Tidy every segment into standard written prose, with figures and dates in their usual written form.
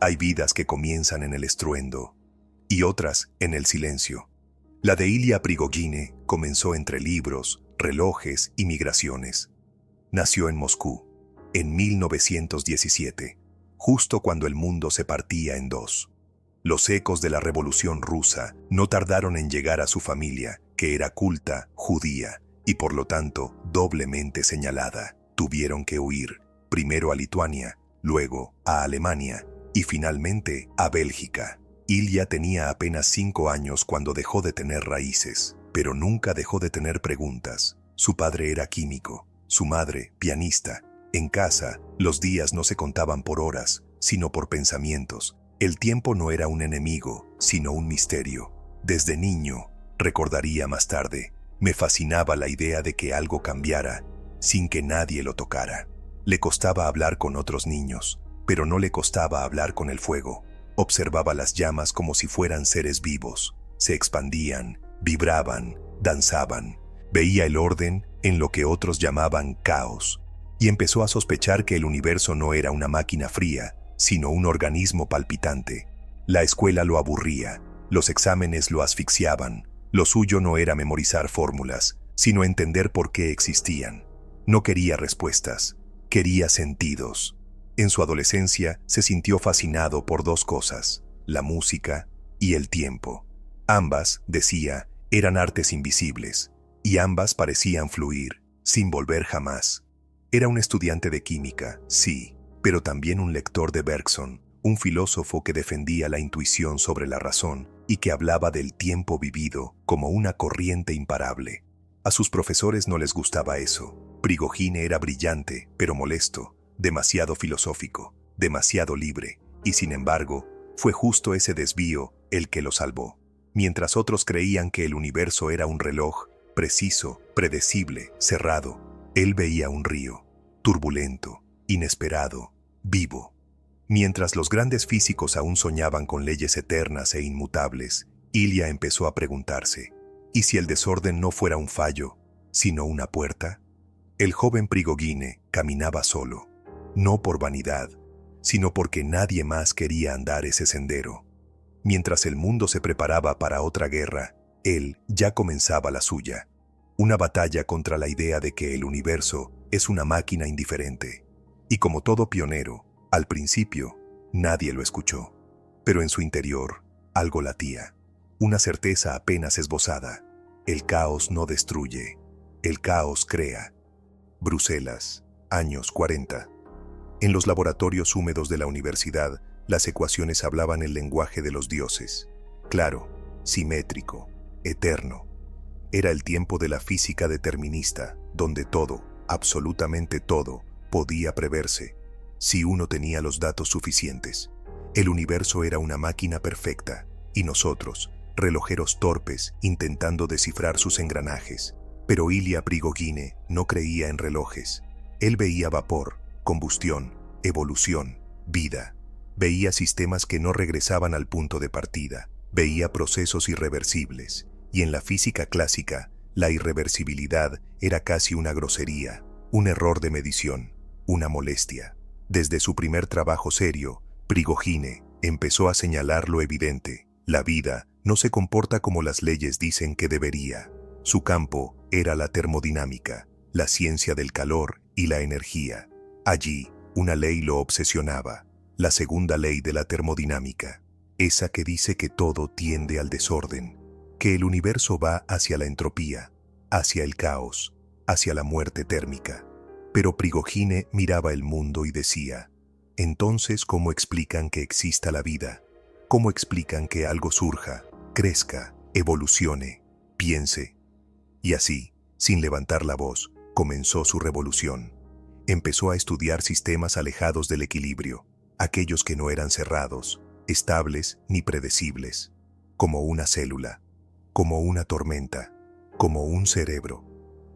Hay vidas que comienzan en el estruendo y otras en el silencio. La de Ilya Prigogine comenzó entre libros, relojes y migraciones. Nació en Moscú, en 1917, justo cuando el mundo se partía en dos. Los ecos de la Revolución Rusa no tardaron en llegar a su familia, que era culta, judía, y por lo tanto doblemente señalada. Tuvieron que huir, primero a Lituania, luego a Alemania y finalmente a Bélgica. Ilya tenía apenas 5 años cuando dejó de tener raíces, pero nunca dejó de tener preguntas. Su padre era químico, su madre pianista. En casa, los días no se contaban por horas, sino por pensamientos. El tiempo no era un enemigo, sino un misterio. Desde niño, recordaría más tarde, me fascinaba la idea de que algo cambiara sin que nadie lo tocara. Le costaba hablar con otros niños, pero no le costaba hablar con el fuego. Observaba las llamas como si fueran seres vivos. Se expandían, vibraban, danzaban. Veía el orden en lo que otros llamaban caos, y empezó a sospechar que el universo no era una máquina fría, sino un organismo palpitante. La escuela lo aburría, los exámenes lo asfixiaban. Lo suyo no era memorizar fórmulas, sino entender por qué existían. No quería respuestas, quería sentidos. En su adolescencia se sintió fascinado por 2 cosas, la música y el tiempo. Ambas, decía, eran artes invisibles, y ambas parecían fluir, sin volver jamás. Era un estudiante de química, sí, pero también un lector de Bergson, un filósofo que defendía la intuición sobre la razón y que hablaba del tiempo vivido como una corriente imparable. A sus profesores no les gustaba eso. Prigogine era brillante, pero molesto, demasiado filosófico, demasiado libre, y sin embargo, fue justo ese desvío el que lo salvó. Mientras otros creían que el universo era un reloj, preciso, predecible, cerrado, él veía un río, turbulento, inesperado, vivo. Mientras los grandes físicos aún soñaban con leyes eternas e inmutables, Ilya empezó a preguntarse, ¿y si el desorden no fuera un fallo, sino una puerta? El joven Prigogine caminaba solo, no por vanidad, sino porque nadie más quería andar ese sendero. Mientras el mundo se preparaba para otra guerra, él ya comenzaba la suya, una batalla contra la idea de que el universo es una máquina indiferente. Y como todo pionero, al principio, nadie lo escuchó, pero en su interior, algo latía, una certeza apenas esbozada. El caos no destruye, el caos crea. Bruselas, años 40. En los laboratorios húmedos de la universidad, las ecuaciones hablaban el lenguaje de los dioses. Claro, simétrico, eterno. Era el tiempo de la física determinista, donde todo, absolutamente todo, podía preverse, si uno tenía los datos suficientes. El universo era una máquina perfecta, y nosotros, relojeros torpes, intentando descifrar sus engranajes. Pero Ilya Prigogine no creía en relojes. Él veía vapor, combustión, evolución, vida. Veía sistemas que no regresaban al punto de partida. Veía procesos irreversibles. Y en la física clásica, la irreversibilidad era casi una grosería, un error de medición, una molestia. Desde su primer trabajo serio, Prigogine empezó a señalar lo evidente. La vida no se comporta como las leyes dicen que debería. Su campo era la termodinámica, la ciencia del calor y la energía. Allí, una ley lo obsesionaba, la segunda ley de la termodinámica, esa que dice que todo tiende al desorden, que el universo va hacia la entropía, hacia el caos, hacia la muerte térmica. Pero Prigogine miraba el mundo y decía, entonces, ¿cómo explican que exista la vida? ¿Cómo explican que algo surja, crezca, evolucione, piense? Y así, sin levantar la voz, comenzó su revolución. Empezó a estudiar sistemas alejados del equilibrio, aquellos que no eran cerrados, estables ni predecibles, como una célula, como una tormenta, como un cerebro.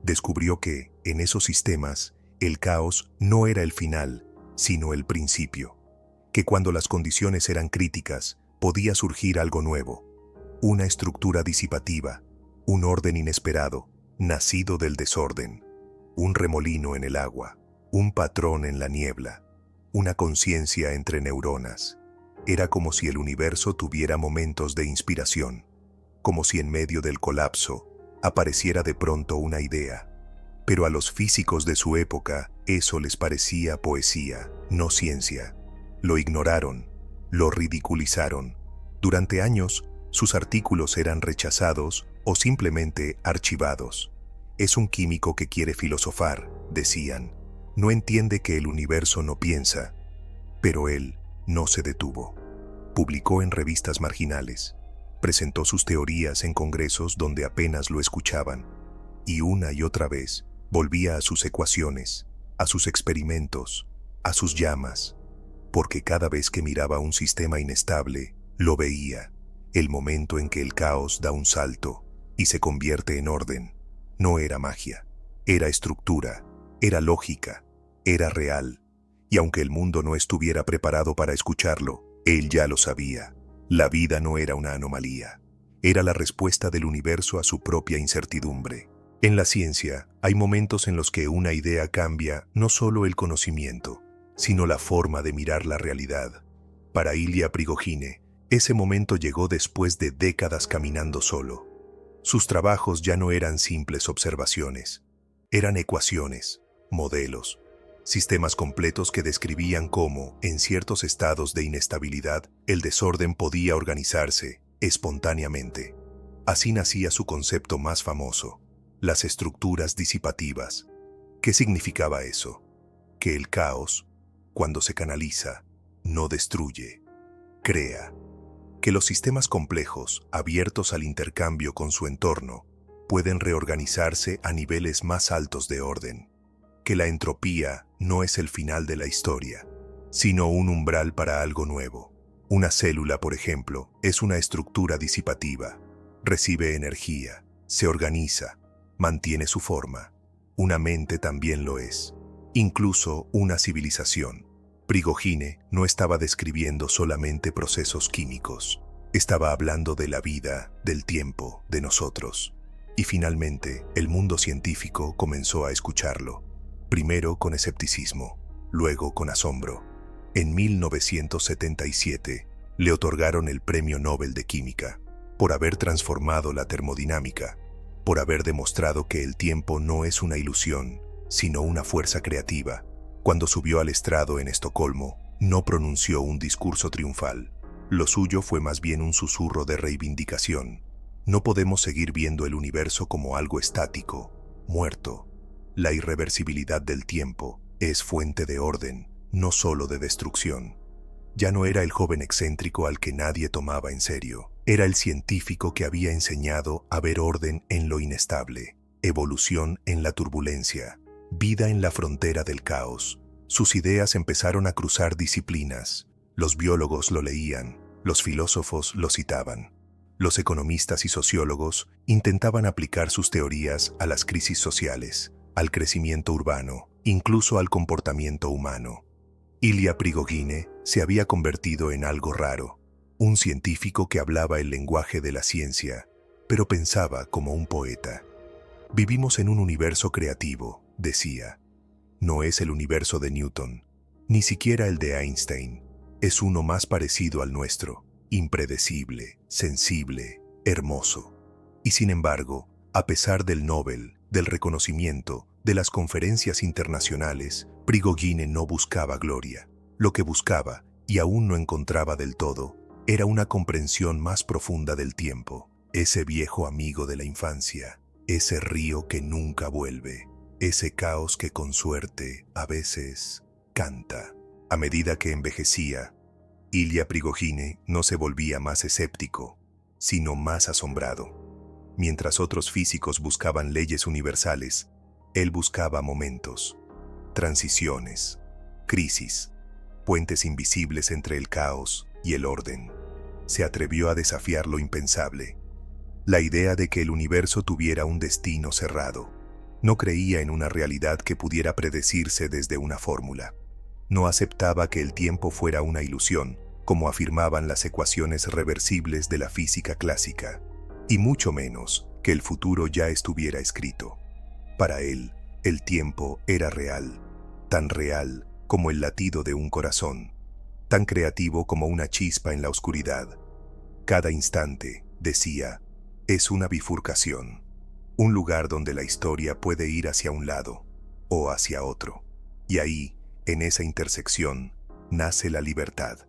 Descubrió que, en esos sistemas, el caos no era el final, sino el principio, que cuando las condiciones eran críticas, podía surgir algo nuevo, una estructura disipativa, un orden inesperado, nacido del desorden, un remolino en el agua, un patrón en la niebla, una conciencia entre neuronas. Era como si el universo tuviera momentos de inspiración, como si en medio del colapso apareciera de pronto una idea. Pero a los físicos de su época eso les parecía poesía, no ciencia. Lo ignoraron, lo ridiculizaron. Durante años, sus artículos eran rechazados o simplemente archivados. Es un químico que quiere filosofar, decían. No entiende que el universo no piensa. Pero él no se detuvo. Publicó en revistas marginales. Presentó sus teorías en congresos donde apenas lo escuchaban. Y una y otra vez volvía a sus ecuaciones, a sus experimentos, a sus llamas. Porque cada vez que miraba un sistema inestable, lo veía. El momento en que el caos da un salto y se convierte en orden. No era magia, era estructura, era lógica, era real. Y aunque el mundo no estuviera preparado para escucharlo, él ya lo sabía. La vida no era una anomalía. Era la respuesta del universo a su propia incertidumbre. En la ciencia, hay momentos en los que una idea cambia no solo el conocimiento, sino la forma de mirar la realidad. Para Ilya Prigogine, ese momento llegó después de décadas caminando solo. Sus trabajos ya no eran simples observaciones. Eran ecuaciones, modelos, sistemas completos que describían cómo, en ciertos estados de inestabilidad, el desorden podía organizarse espontáneamente. Así nacía su concepto más famoso, las estructuras disipativas. ¿Qué significaba eso? Que el caos, cuando se canaliza, no destruye, crea. Que los sistemas complejos, abiertos al intercambio con su entorno, pueden reorganizarse a niveles más altos de orden. Que la entropía no es el final de la historia, sino un umbral para algo nuevo. Una célula, por ejemplo, es una estructura disipativa. Recibe energía, se organiza, mantiene su forma. Una mente también lo es. Incluso una civilización. Prigogine no estaba describiendo solamente procesos químicos. Estaba hablando de la vida, del tiempo, de nosotros. Y finalmente, el mundo científico comenzó a escucharlo. Primero con escepticismo, luego con asombro. En 1977 le otorgaron el Premio Nobel de Química por haber transformado la termodinámica, por haber demostrado que el tiempo no es una ilusión, sino una fuerza creativa. Cuando subió al estrado en Estocolmo, no pronunció un discurso triunfal. Lo suyo fue más bien un susurro de reivindicación. No podemos seguir viendo el universo como algo estático, muerto. La irreversibilidad del tiempo es fuente de orden, no solo de destrucción. Ya no era el joven excéntrico al que nadie tomaba en serio. Era el científico que había enseñado a ver orden en lo inestable, evolución en la turbulencia, vida en la frontera del caos. Sus ideas empezaron a cruzar disciplinas. Los biólogos lo leían, los filósofos lo citaban. Los economistas y sociólogos intentaban aplicar sus teorías a las crisis sociales, al crecimiento urbano, incluso al comportamiento humano. Ilya Prigogine se había convertido en algo raro, un científico que hablaba el lenguaje de la ciencia, pero pensaba como un poeta. Vivimos en un universo creativo, decía. No es el universo de Newton, ni siquiera el de Einstein. Es uno más parecido al nuestro, impredecible, sensible, hermoso. Y sin embargo, a pesar del Nobel, del reconocimiento, de las conferencias internacionales, Prigogine no buscaba gloria. Lo que buscaba, y aún no encontraba del todo, era una comprensión más profunda del tiempo, ese viejo amigo de la infancia, ese río que nunca vuelve, ese caos que con suerte, a veces, canta. A medida que envejecía, Ilya Prigogine no se volvía más escéptico, sino más asombrado. Mientras otros físicos buscaban leyes universales, él buscaba momentos, transiciones, crisis, puentes invisibles entre el caos y el orden. Se atrevió a desafiar lo impensable, la idea de que el universo tuviera un destino cerrado. No creía en una realidad que pudiera predecirse desde una fórmula. No aceptaba que el tiempo fuera una ilusión, como afirmaban las ecuaciones reversibles de la física clásica, y mucho menos que el futuro ya estuviera escrito. Para él, el tiempo era real, tan real como el latido de un corazón. tan creativo como una chispa en la oscuridad. Cada instante, decía, es una bifurcación, un lugar donde la historia puede ir hacia un lado o hacia otro. Y ahí, en esa intersección, nace la libertad.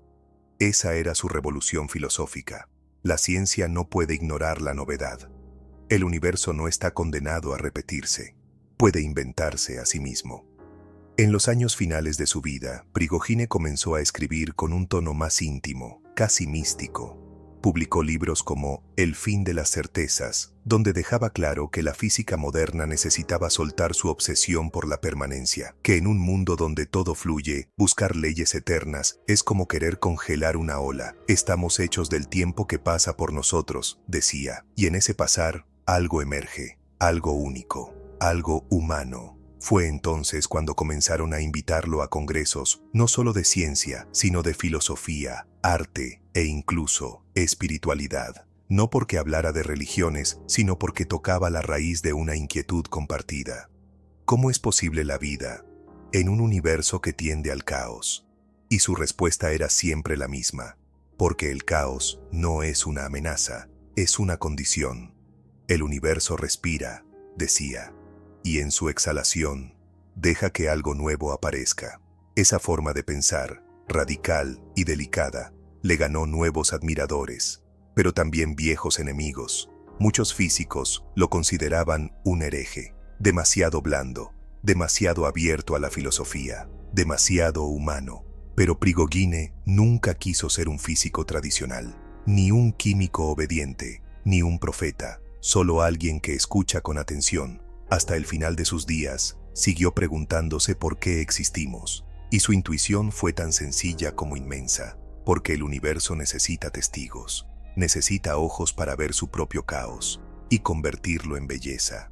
Esa era su revolución filosófica. La ciencia no puede ignorar la novedad. El universo no está condenado a repetirse. Puede inventarse a sí mismo. En los años finales de su vida, Prigogine comenzó a escribir con un tono más íntimo, casi místico. Publicó libros como El fin de las certezas, donde dejaba claro que la física moderna necesitaba soltar su obsesión por la permanencia, que en un mundo donde todo fluye, buscar leyes eternas es como querer congelar una ola. Estamos hechos del tiempo que pasa por nosotros, decía, y en ese pasar, algo emerge, algo único, algo humano. Fue entonces cuando comenzaron a invitarlo a congresos, no solo de ciencia, sino de filosofía, arte e incluso espiritualidad. No porque hablara de religiones, sino porque tocaba la raíz de una inquietud compartida. ¿Cómo es posible la vida en un universo que tiende al caos? Y su respuesta era siempre la misma, porque el caos no es una amenaza, es una condición. El universo respira, decía, y en su exhalación, deja que algo nuevo aparezca. Esa forma de pensar, radical y delicada, le ganó nuevos admiradores, pero también viejos enemigos. Muchos físicos lo consideraban un hereje, demasiado blando, demasiado abierto a la filosofía, demasiado humano. Pero Prigogine nunca quiso ser un físico tradicional, ni un químico obediente, ni un profeta, solo alguien que escucha con atención. Hasta el final de sus días, siguió preguntándose por qué existimos, y su intuición fue tan sencilla como inmensa, porque el universo necesita testigos, necesita ojos para ver su propio caos y convertirlo en belleza.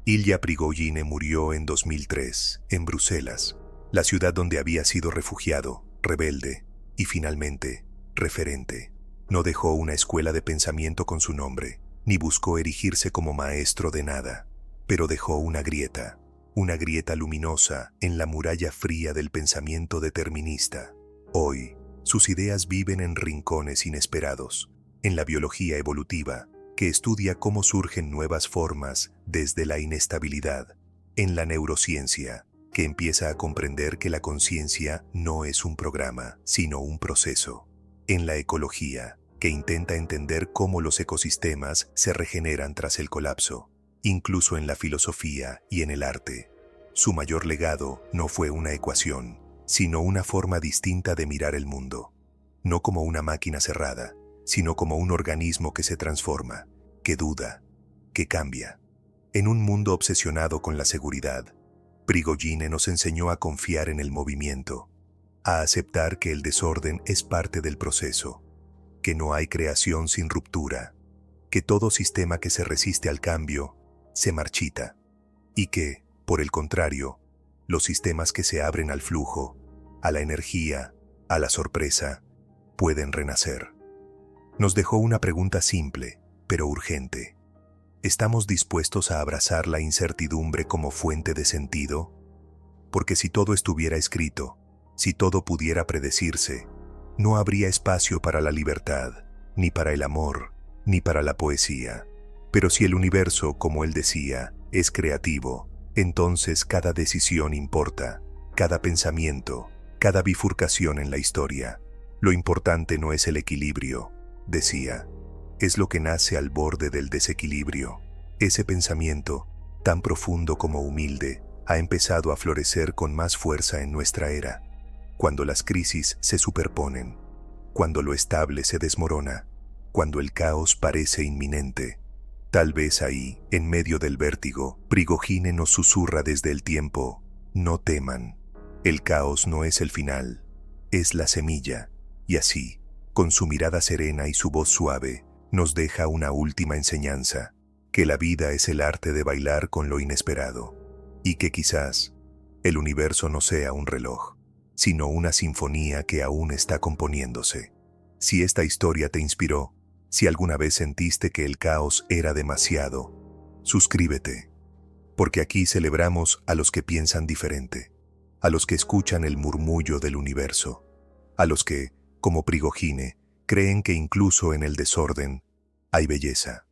Ilya Prigogine murió en 2003, en Bruselas, la ciudad donde había sido refugiado, rebelde y finalmente referente. No dejó una escuela de pensamiento con su nombre, ni buscó erigirse como maestro de nada, pero dejó una grieta luminosa en la muralla fría del pensamiento determinista. Hoy, sus ideas viven en rincones inesperados, en la biología evolutiva, que estudia cómo surgen nuevas formas desde la inestabilidad, en la neurociencia, que empieza a comprender que la conciencia no es un programa, sino un proceso, en la ecología, que intenta entender cómo los ecosistemas se regeneran tras el colapso, incluso en la filosofía y en el arte. Su mayor legado no fue una ecuación, sino una forma distinta de mirar el mundo. No como una máquina cerrada, sino como un organismo que se transforma, que duda, que cambia. En un mundo obsesionado con la seguridad, Prigogine nos enseñó a confiar en el movimiento, a aceptar que el desorden es parte del proceso, que no hay creación sin ruptura, que todo sistema que se resiste al cambio se marchita, y que, por el contrario, los sistemas que se abren al flujo, a la energía, a la sorpresa, pueden renacer. Nos dejó una pregunta simple, pero urgente. ¿Estamos dispuestos a abrazar la incertidumbre como fuente de sentido? Porque si todo estuviera escrito, si todo pudiera predecirse, no habría espacio para la libertad, ni para el amor, ni para la poesía. Pero si el universo, como él decía, es creativo, entonces cada decisión importa, cada pensamiento, cada bifurcación en la historia. Lo importante no es el equilibrio, decía, es lo que nace al borde del desequilibrio. Ese pensamiento, tan profundo como humilde, ha empezado a florecer con más fuerza en nuestra era, cuando las crisis se superponen, cuando lo estable se desmorona, cuando el caos parece inminente. Tal vez ahí, en medio del vértigo, Prigogine nos susurra desde el tiempo: no teman, el caos no es el final, es la semilla. Y así, con su mirada serena y su voz suave, nos deja una última enseñanza, que la vida es el arte de bailar con lo inesperado, y que quizás el universo no sea un reloj, sino una sinfonía que aún está componiéndose. Si esta historia te inspiró, si alguna vez sentiste que el caos era demasiado, suscríbete, porque aquí celebramos a los que piensan diferente, a los que escuchan el murmullo del universo, a los que, como Prigogine, creen que incluso en el desorden hay belleza.